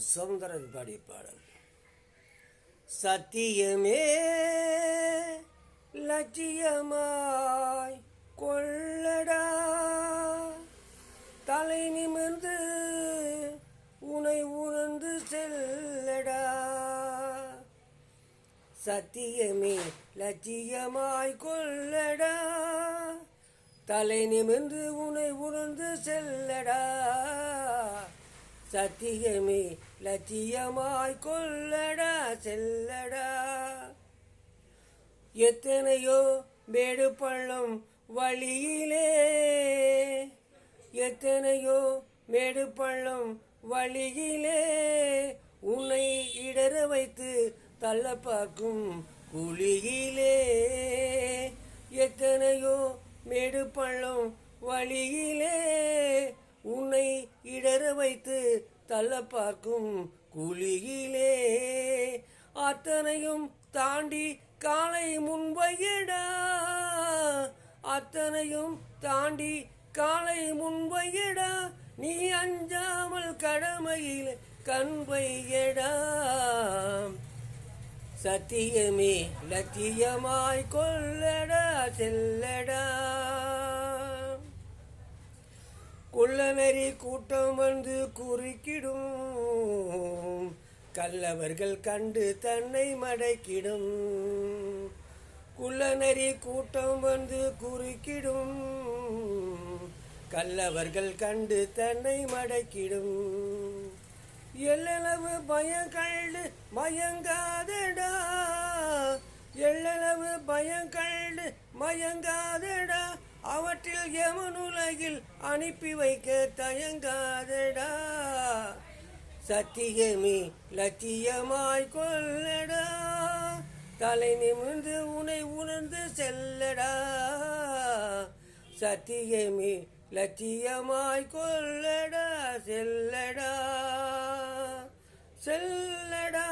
சௌந்தரன் பாடிய பாடல். சத்தியமே லட்சியமாய் கொள்ளடா, தலை நிமிர்ந்து உனை உணர்ந்து செல்லடா. சத்தியமே லட்சியமாய் கொள்ளடா, தலை நிமிர்ந்து உனை உணர்ந்து செல்லடா. சத்தியமே லட்சியமாய் கொள்ளடா, செல்லடா. எத்தனையோ மேடு பள்ளம் வழியிலே, எத்தனையோ மேடு பள்ளம் வழியிலே, உன்னை இடற வைத்து தள்ள பார்க்கும் குழியிலே. எத்தனையோ மேடு பள்ளம் வழியிலே, உன்னை இடற வைத்து தள்ள பார்க்கும் குழியிலே. அத்தனையும் தாண்டி காலை முன்வையடா, அத்தனையும் தாண்டி காலை முன்வையடா. நீ அஞ்சாமல் கடமையில் கண் வையடா. சத்தியமே லட்சியமாய் கொள்ளடா, செல்லடா. குள்ளநெறி கூட்டம் வந்து குறுக்கிடும், கள்ளவர்கள் கண்டு தன்னை மடக்கிடும். குள்ளநெறி கூட்டம் வந்து குறுக்கிடும், கள்ளவர்கள் கண்டு தன்னை மடக்கிடும். எல்லளவு பயம் கண்டு மயங்காதடா, எல்லளவு பயம் கண்டு மயங்காதடா. அவற்றில் எமனுலகில் அனுப்பி வைக்க தயங்காதடா. சத்தியமே லட்சியமாய் கொள்ளடா, தலை நிமிர்ந்து உனை உணர்ந்து செல்லடா. சத்தியமே லட்சியமாய் கொள்ளடா, செல்லடா, செல்ல.